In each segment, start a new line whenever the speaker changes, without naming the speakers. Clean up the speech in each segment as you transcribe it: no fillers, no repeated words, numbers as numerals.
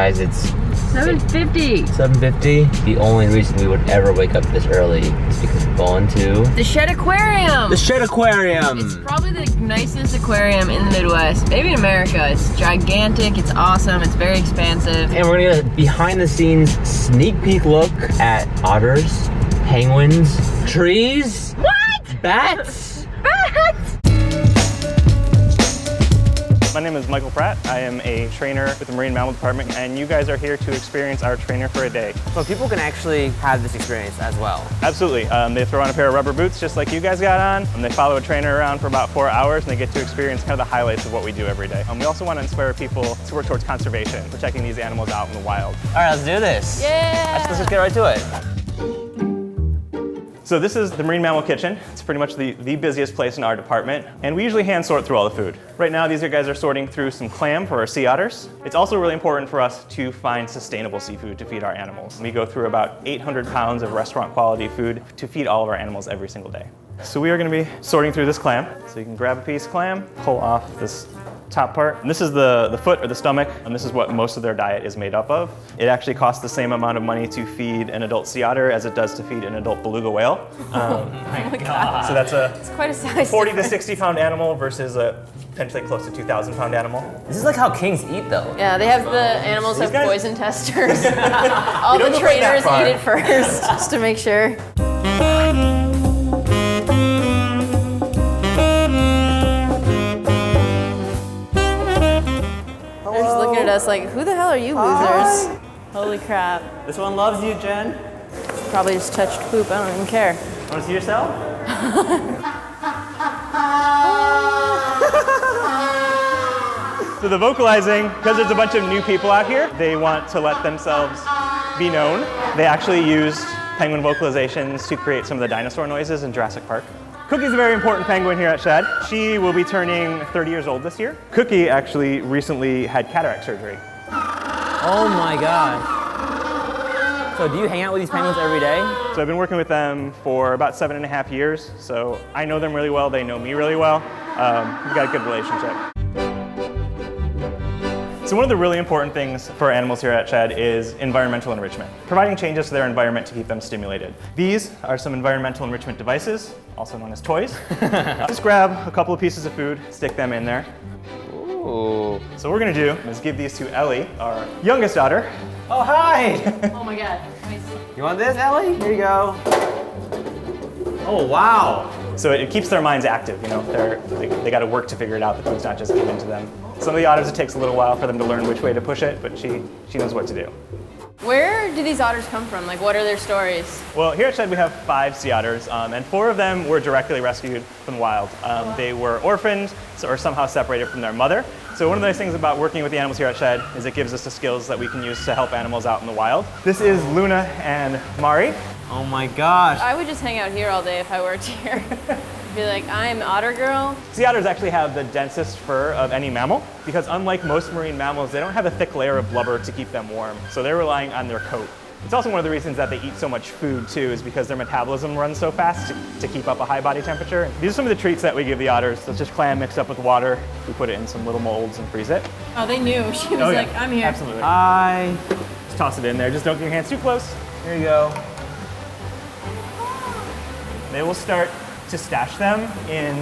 guys, it's
7:50.
7:50. The only reason we would ever wake up this early is because we're going to
The Shed Aquarium.
the Shed Aquarium.
It's probably the nicest aquarium in the Midwest, maybe in America. It's gigantic, it's awesome, it's very expansive.
And we're gonna get a behind the scenes sneak peek look at otters, penguins, trees.
What?
Bats.
Bats!
My name is Michael Pratt. I am a trainer with the Marine Mammal Department, and you guys are here to experience our trainer for a day.
So people can actually have this experience as well.
Absolutely. They throw on a pair of rubber boots just like you guys got on, and they follow a trainer around for about 4 hours, and they get to experience kind of the highlights of what we do every day. We also want to inspire people to work towards conservation, protecting these animals out in the wild.
All right, let's do this.
Yeah!
Let's just get right to it.
So this is the Marine Mammal Kitchen. It's pretty much the busiest place in our department, and we usually hand sort through all the food. Right now, these guys are sorting through some clam for our sea otters. It's also really important for us to find sustainable seafood to feed our animals. We go through about 800 pounds of restaurant quality food to feed all of our animals every single day. So we are going to be sorting through this clam. So you can grab a piece of clam, pull off this top part. And this is the foot or the stomach, and this is what most of their diet is made up of. It actually costs the same amount of money to feed an adult sea otter as it does to feed an adult beluga whale.
Oh my God.
So that's
It's quite a size
40
difference.
to 60 pound animal versus a potentially close to 2,000 pound animal.
This is like how kings eat, though.
Yeah, they have the animals
These
have
guys-
poison testers. All
don't
the
go quite that
trainers
far.
eat it first, just to make sure. They're just looking at us like, who the hell are you losers? Holy crap.
This one loves you, Jen.
Probably just touched poop, I don't even care.
Want to see yourself?
So the vocalizing, because there's a bunch of new people out here, they want to let themselves be known. They actually used penguin vocalizations to create some of the dinosaur noises in Jurassic Park. Cookie's a very important penguin here at Shed. She will be turning 30 years old this year. Cookie actually recently had cataract surgery.
Oh my gosh. So do you hang out with these penguins every day?
So I've been working with them for about 7.5 years. So I know them really well, they know me really well. We've got a good relationship. So one of the really important things for animals here at Shed is environmental enrichment, providing changes to their environment to keep them stimulated. These are some environmental enrichment devices, also known as toys. Just grab a couple of pieces of food, stick them in there.
Ooh.
So what we're gonna do is give these to Ellie, our youngest otter.
Oh, hi.
Oh my God. Nice.
You want this, Ellie? Here you go. Oh, wow.
So it keeps their minds active, you know, they gotta work to figure it out, the food's not just given to them. Some of the otters, it takes a little while for them to learn which way to push it, but she knows what to do.
Where do these otters come from? Like, what are their stories?
Well, here at Shed we have 5 sea otters, and 4 of them were directly rescued from the wild. They were orphaned or somehow separated from their mother. So one of the nice things about working with the animals here at Shed is it gives us the skills that we can use to help animals out in the wild. This is Luna and Mari.
Oh my gosh.
I would just hang out here all day if I worked here. Be like, I'm Otter Girl.
Sea otters actually have the densest fur of any mammal because unlike most marine mammals, they don't have a thick layer of blubber to keep them warm. So they're relying on their coat. It's also one of the reasons that they eat so much food too, is because their metabolism runs so fast to keep up a high body temperature. These are some of the treats that we give the otters. It's just clam mixed up with water. We put it in some little molds and freeze it.
Oh, they knew. She was
Oh, yeah.
like, I'm here.
Absolutely.
Hi.
Just toss it in there. Just don't get your hands too close. There you go. They will start to stash them in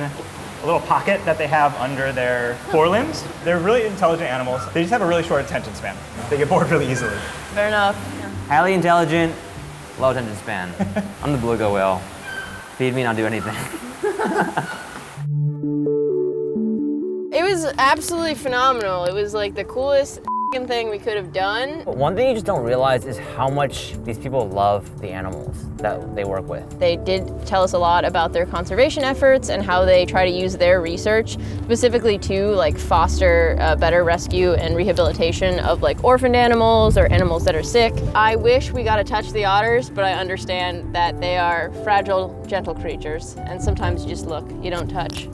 a little pocket that they have under their forelimbs. They're really intelligent animals. They just have a really short attention span. They get bored really easily.
Fair enough.
Highly intelligent, low attention span. I'm the beluga whale. Feed me and I'll do anything.
It was absolutely phenomenal. It was like the coolest thing we could have done.
But one thing you just don't realize is how much these people love the animals that they work with.
They did tell us a lot about their conservation efforts and how they try to use their research specifically to like foster better rescue and rehabilitation of like orphaned animals or animals that are sick. I wish we got to touch the otters, but I understand that they are fragile, gentle creatures, and sometimes you just look, you don't touch.